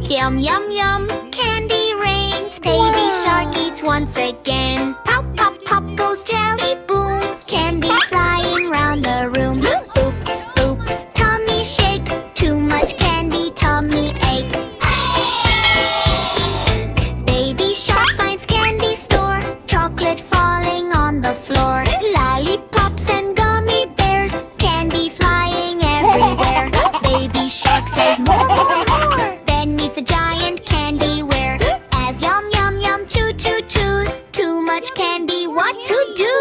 Yum, yum, yum, candy rains. Baby shark eats once again. Pop, pop, pop goes jelly booms. Candy flying round the room. Oops, oops, tummy shake. Too much candy, tummy ache. Baby shark finds candy store. Chocolate falling on the floor. Lollipops and gummy bears. Candy flying everywhere. Baby shark says more, more, more. Then eats a giant candy where as yum, yum, yum, chew, chew, chew. Too much candy, what to do?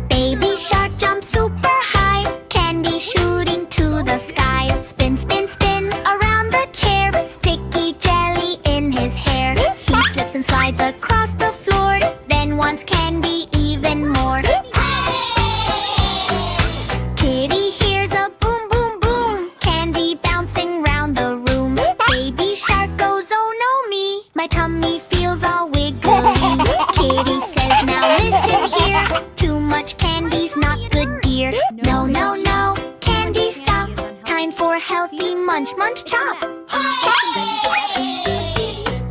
Baby shark jumps super high. Candy shooting to the sky. Spin, spin, spin around the chair. Sticky jelly in his hair. He slips and slides across the floor. Then wants candy even more. Kitty hears a boom, boom, boom. Candy bouncing round the room. Baby shark goes, oh no me. My tummy feels all wiggly. Kitty says, now listen here. Too much candy's not good, dear. No, no, no, candy stop. Time for healthy munch, munch, chop.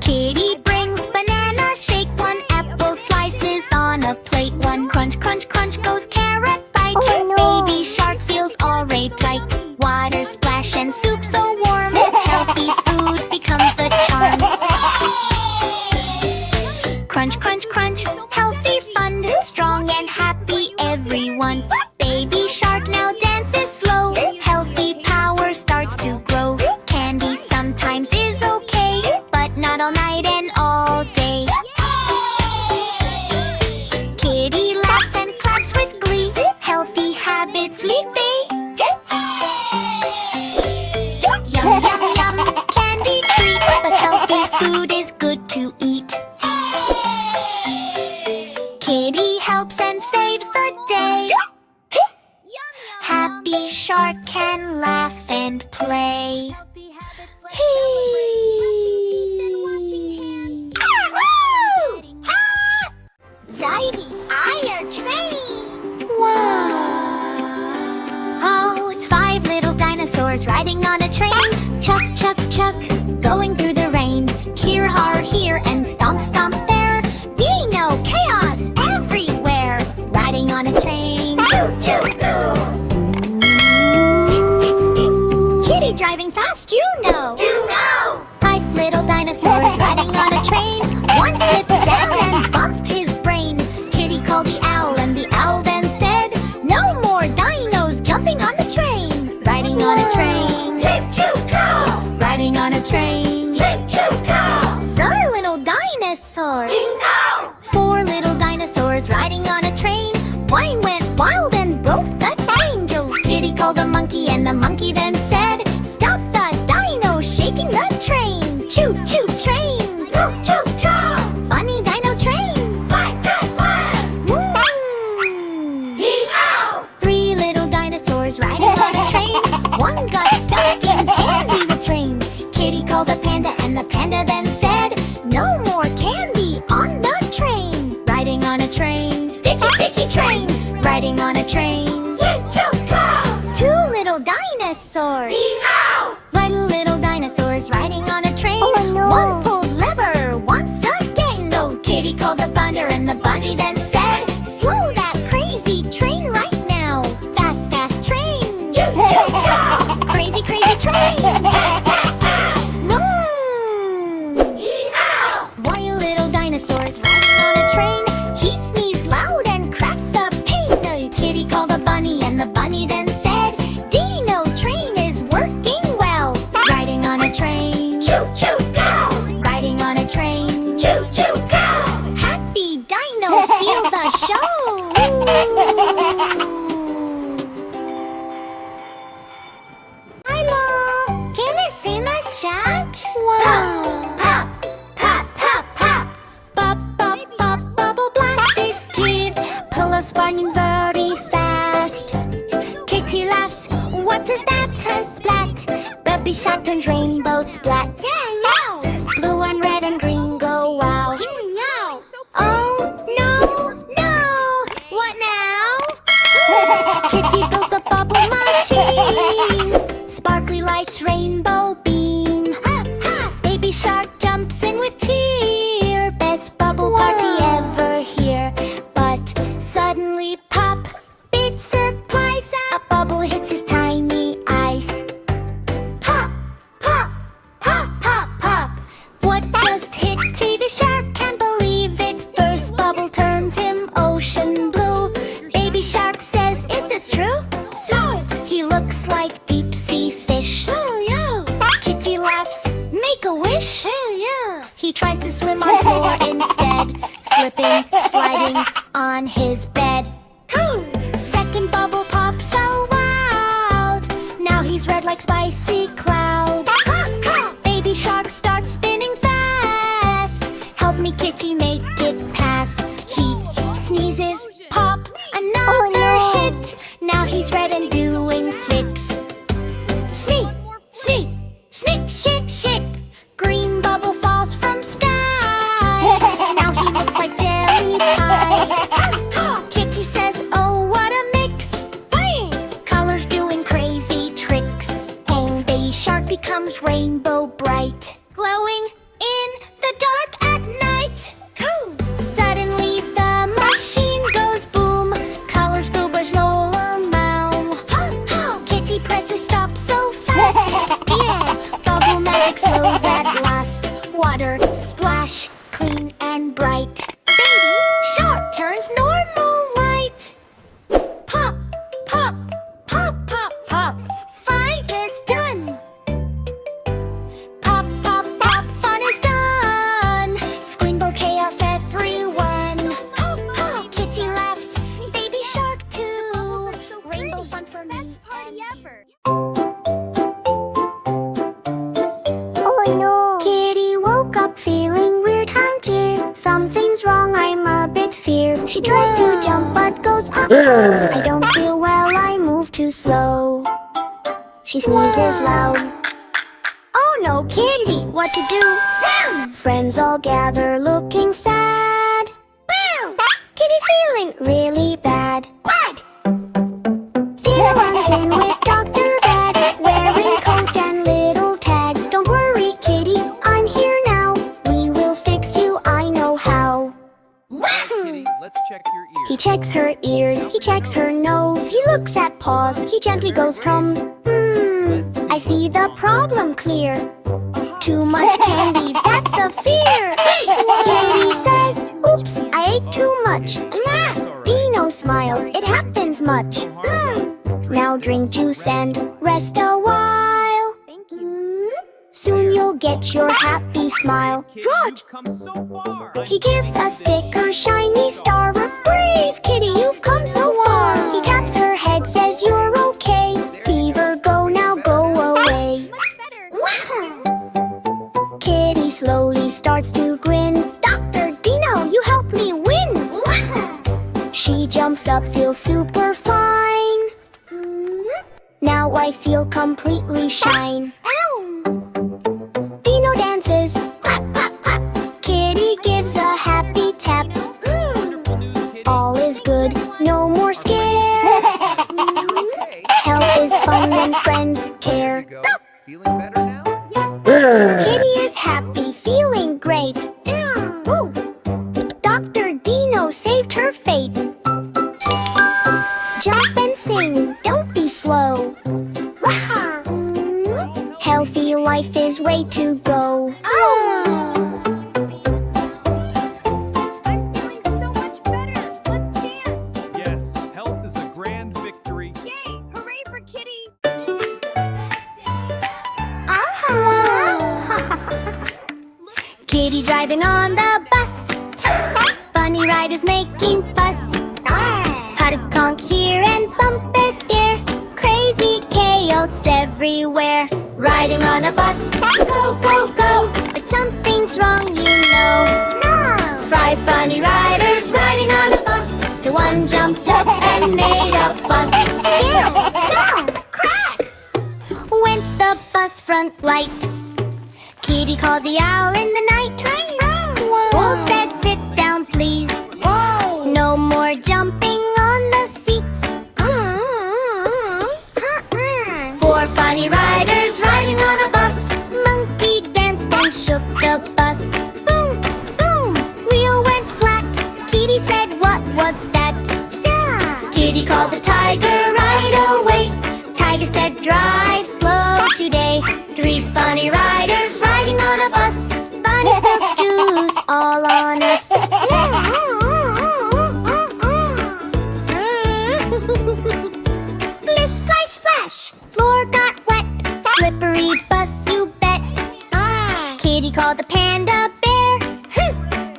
Kitty brings banana shake. One apple slices on a plate. One crunch, crunch, crunch goes carrot bite. Baby shark feels all right. Water splash and soup so warm. Healthy food becomes the charm. Crunch, crunch, crunch, healthy fun. Strong and happy everyone. Baby shark now dances slow. Healthy power starts to grow. Candy sometimes is okay, but not all night and all day. Kitty laughs and claps with glee. Healthy habits lead me. Yum, yum, yum, candy treat. But healthy food is good to eat. Kitty helps and saves the day. Happy shark can laugh and play. Zadie, iron train! Wow! Oh, it's 5 little dinosaurs riding on a train. Chuck, chuck, chuck, going through the rain. Here, har, here, and stomp, stomp there. Dino, chaos everywhere. Riding on a train. Choo, choo, choo. Kitty driving fast, you know. You know. 5 little dinosaurs riding on a train. One slipped down and bumped his brain. Kitty called the owl and the owl then said, no more dinos jumping on the train. Riding on a train. Hip, choo, cow. Riding on a train. Hip, choo, cow. 4 little dinosaurs. Bingo. 4 little dinosaurs riding on a train. One went wild and broke the chain. Kitty called the monkey and the monkey then said, stop the dino shaking the train. Choo, choo, train. Choo, choo, choo. Funny dino train. Quack, quack, quack. Hee-haw. 3 little dinosaurs riding on a train. One got stuck in candy the train. Kitty called the panda and the panda then said, no more candy on the train. Riding on a train. Sticky, sticky train. Riding on a train. 2 little dinosaurs. Hee-haw. Little dinosaurs riding on a train. Oh, no. One pulled lever once again. No, Kitty called the bunny and the bunny then said, slow that crazy train right now. Fast, fast train. Choo, choo, choo. Crazy, crazy train. Hee-haw. One little dinosaurs riding on a train. He sneezed loud and cracked the pane. No, Kitty called the bunny and the bunny then said, Dino train is working well. Riding on a train. Choo, choo, go. Riding on a train. Choo, choo, go. Happy Dino steal the show. Hi, Mom. Can I see my shack? Wow. Pop, pop, pop, pop. Pop, pop, pop, bubble blast is deep. Pillows falling very fast. Kitty laughs. What is that? A splat. Baby shark turns rainbow splat. Blue and red and green go wow. Oh no, no. What now? Kitty builds a bubble machine. Sparkly lights, rainbow a wish? Oh, yeah. He tries to swim on floor instead, slipping, sliding on his bed. Second bubble pops so loud. Now he's red like spicy cloud. Baby shark starts spinning fast. Help me, kitty, make it pass. He sneezes, pop, another hit. Now he's red and doing flicks. Sneak, sneak, sneak, shake, shake. Green bubble falls from sky. Now he looks like jelly pie. Kitty says, oh, what a mix. Colors doing crazy tricks. Baby shark becomes rainbow bright, glowing in the dark at night. Suddenly the machine goes boom. Colors go bajnola mow. Kitty presses stop so fast. Yeah, bubble magic slows at last. Water splash, clean and bright. Baby shark turns normal light. Pop, pop, pop, pop, pop. Fight is done. Pop, pop, pop, fun is done. Screambow chaos everyone. Kitty laughs, baby shark too. Rainbow fun for me. Best party ever. Oh no! Kitty woke up feeling weird hunter. Something's wrong, I'm a bit feared. She tries to jump but goes up. I don't feel well, I move too slow. She sneezes loud. Oh no, Kitty, what to do? Sound! Friends all gather looking sad. Boo! Kitty feeling really bad. What? Dino runs in with Dr. Bag, wearing coat and little tag. Don't worry, Kitty, I'm here now. We will fix you, I know how. Kitty, let's check your ears. He checks her ears, he checks her nose. He looks at paws, he gently goes I see the problem clear. Too much candy, that's the fear. Kitty says, oops, I ate too much. Dino smiles, it happens much. Now drink juice and rest a while. Thank you. Soon you'll get your happy smile. Kitty, you've come so far. He gives a sticker, shiny star. A brave kitty, you've come so far. He taps her head, says you're okay. Fever, go now, go away. Kitty slowly starts to grin. Dr. Dino, you help me win. She jumps up, feels super fine. Now I feel completely shine. Dino dances, clap, clap, clap. Kitty gives a happy tap. Wonderful news, Kitty. All is good, no more scare. Help is fun when friends care. Feeling better now? Kitty is happy, feeling great. Dr. Dino saved her fate. Jump and sing, don't be slow. Healthy life is way to go. I'm feeling so much better. Let's dance. Yes, health is a grand victory. Yay! Hooray for Kitty! Kitty driving on the bus. Funny riders making fuss. Pot of conch here and bumper there. Crazy chaos everywhere. Riding on a bus, go, go, go. But something's wrong, you know. Five funny riders riding on a bus. The one jumped up and made a fuss. Jump, crack! Went the bus front light. Kitty called the owl in the night. Wolf said, sit down, please. No more jumping on the seats. Four funny riders riding on a bus. Monkey danced and shook the bus. Boom, boom, wheel went flat. Kitty said, what was that? Kitty called the tiger right away. Tiger said, drive slow today. Three funny riders riding on a bus. Bunny spilled juice all on us. Bliss, splash, splash. Floor got wet. Slippery bus, you bet. called the panda bear.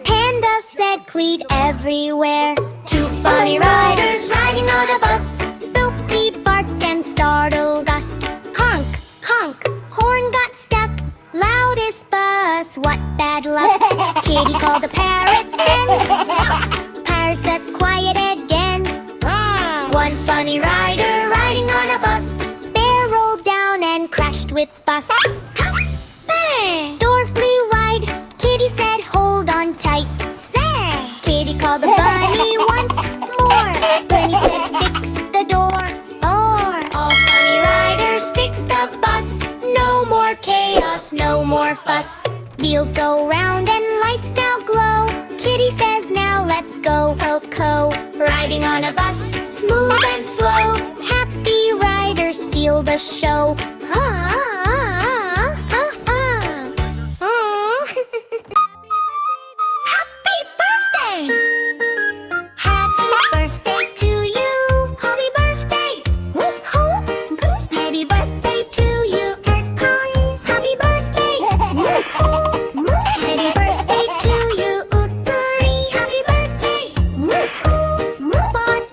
Panda said cleat everywhere. Two funny riders riding on a bus. Filthy barked and startled us. Honk, honk, horn got stuck. Loudest bus, what bad luck. Kitty called the parrot then. Parrot said quiet again. One funny rider riding on a bus. Bear rolled down and crashed with bus. Door flew wide. Kitty said hold on tight. Kitty called the bunny once more. Bunny said fix the door. All funny riders fix the bus. No more chaos, no more fuss. Wheels go round and lights now glow. Kitty says now let's go Coco. Riding on a bus, smooth and slow. Happy riders steal the show. Happy birthday! Happy birthday to you. Happy birthday. Woo-hoo. Happy birthday to you. Happy birthday. Woo-hoo. Happy birthday to you. Ooh-three. Happy birthday. Woo-hoo. But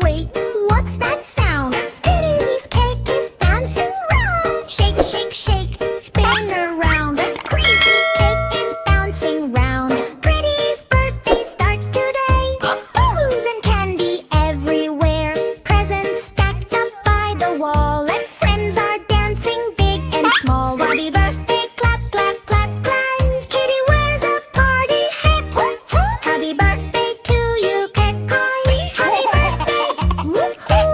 wait. What's that sound? Kitty's cake is dancing round. Shake, shake, shake. Spin around. The crazy cake is bouncing round. Pretty's birthday starts today. Balloons and candy everywhere. Presents stacked up by the wall. And friends are dancing big and small. Happy birthday, clap, clap, clap, clap. Kitty wears a party hat. Happy birthday to you, Cat Collie. Happy birthday. Woo-hoo.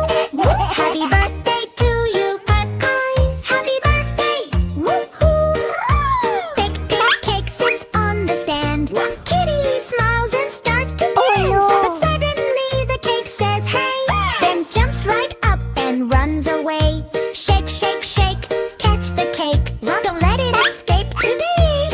Happy birthday to you, Cat Collie. Happy birthday. Woo-hoo. Big cake sits on the stand. Kitty smiles and starts to dance. But suddenly the cake says hey, then jumps right up and runs away. Shake, shake, shake, catch the cake. Don't let it escape today.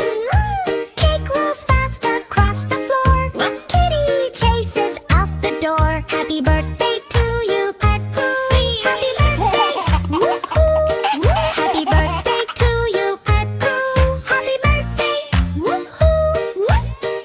Cake rolls fast across the floor. Kitty chases out the door. Happy birthday to you, Pet Pooh. Happy birthday. Woo-hoo. Happy birthday to you, Pet Pooh. Happy birthday. Woo-hoo.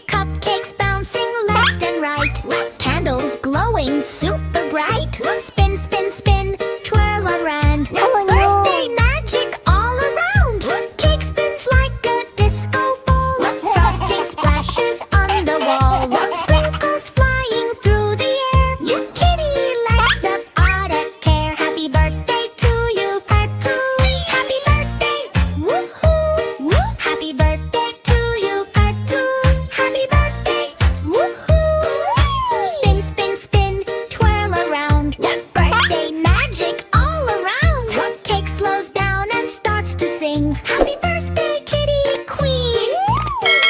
Cupcakes bouncing left and right. Candles glowing super bright. Spin, spin, spin, twirl around. Birthday magic all around. Cake spins like a disco ball. Frosting splashes on the wall. Sprinkles flying through the air. Kitty lights them out of care. Happy birthday to you, Pet Pooh. Happy birthday. Woo-hoo. Happy birthday to you, Pet Pooh. Happy birthday. Woo-hoo. Spin, spin, spin, twirl around. Birthday magic all around. Cake slows down and starts to sing. Happy birthday, Kitty Queen.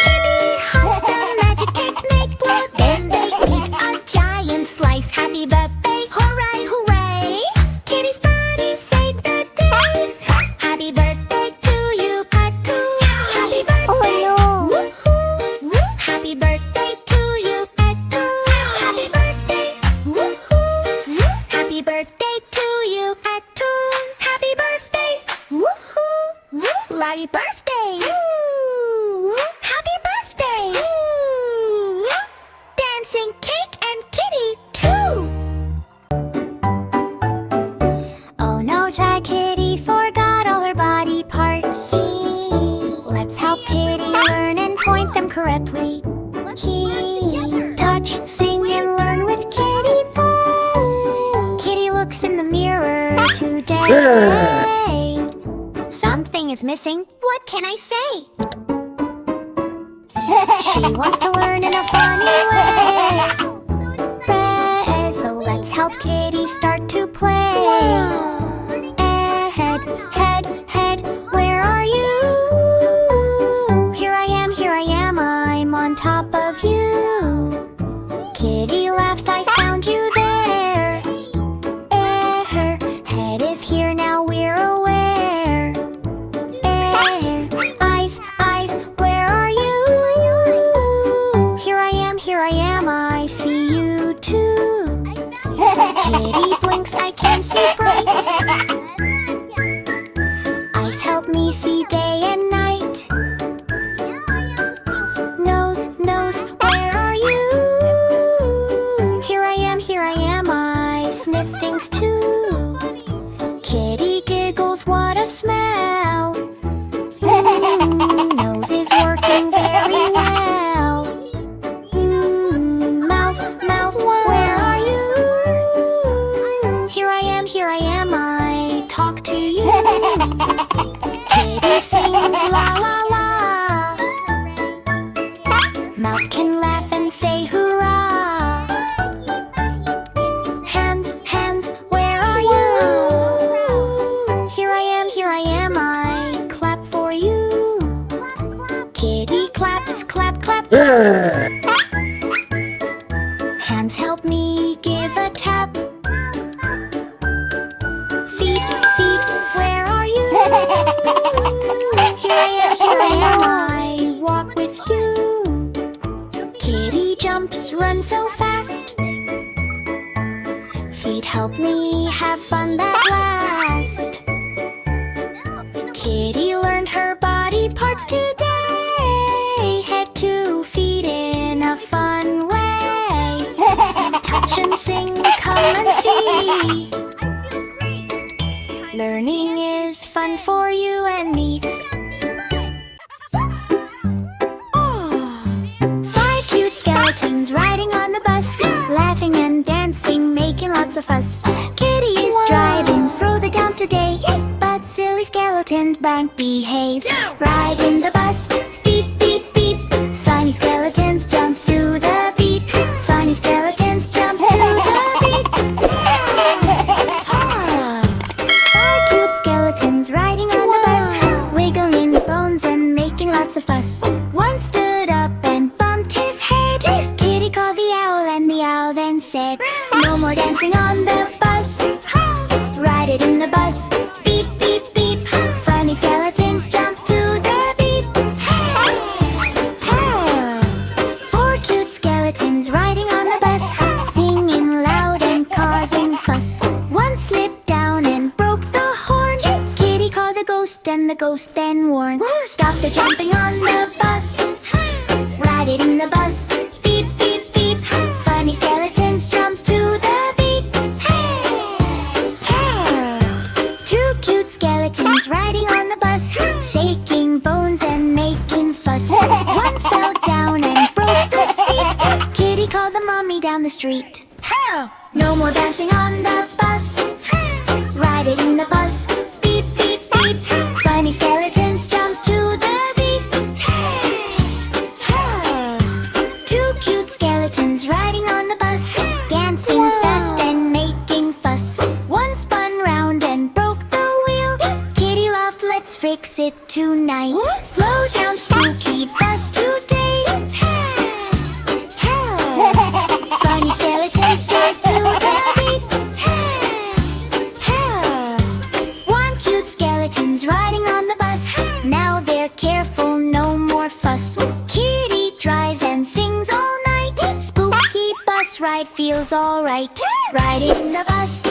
Kitty hugs the magic cake make blood. Then they eat a giant slice. Happy birthday, hooray, hooray. Kitty's party saved the day. Happy birthday to you, Patu. Happy birthday. Woo-hoo. Happy birthday to you, Patu. Happy birthday. Woo-hoo. Happy birthday to you, Patu. Happy birthday. Woo-hoo. Happy birthday. Happy birthday. Dancing cake and kitty too. Oh no, Try Kitty forgot all her body parts. Let's help Kitty learn and point them correctly. Touch, sing, and learn with Kitty Pooh. Kitty looks in the mirror today. Something is missing. What can I say? She wants to learn in a funny way. So let's help Kitty start to play. Head, head, head, where are you? Here I am, I'm on top of you. Kitty laughs, I found you there. Her head is here, now we're aware. Eyes, eyes, where are you? Here I am, I see you too. Kitty blinks, I can see bright. Eyes help me see day and night. Hands help me give a tap. Feet, feet, where are you? Here I am, I walk with you. Kitty jumps, run so fast. Feet help me have fun that last. Kitty learned her body parts today. Head to feet in a fun way. Touch and sing, come and see. Learning is fun for you and me. Five cute skeletons riding on the bus, laughing and dancing, making lots of fuss. Kitty is driving through the town today, but silly skeletons won't behave. Ride in the bus, beep, beep, beep. Funny skeletons jump to the beat. Funny skeletons jump to the beat. Five cute skeletons riding on the bus, wiggling bones and making lots of fuss. One stood up and bumped his head. Kitty called the owl and the owl then said, no more dancing on the bus. Ride it in the bus, beep, beep, beep. Funny skeletons jump to the beat. Four cute skeletons riding on the bus, singing loud and causing fuss. One slipped down and broke the horn. Kitty called the ghost and the ghost then warned, stop the jumping on the bus. Ride it in the bus, beep, beep, beep. Funny skeletons jump to the beat. Two cute skeletons riding on the bus, shaking bones and making fuss. One fell down and broke the seat. Kitty called the mommy down the street. No more dancing on the bus. Ride it in the bus, beep, beep, beep. Funny skeletons jump to the beat. Two cute skeletons riding on the bus, dancing fast and making fuss. One spun round and broke the wheel. Kitty laughed, let's fix it tonight. Slow down, spooky bus today. Funny skeletons jump to the beat. One cute skeleton's riding on the bus. Now they're careful, no more fuss. Kitty drives and sings all night. Spooky bus ride feels alright. Ride in the bus,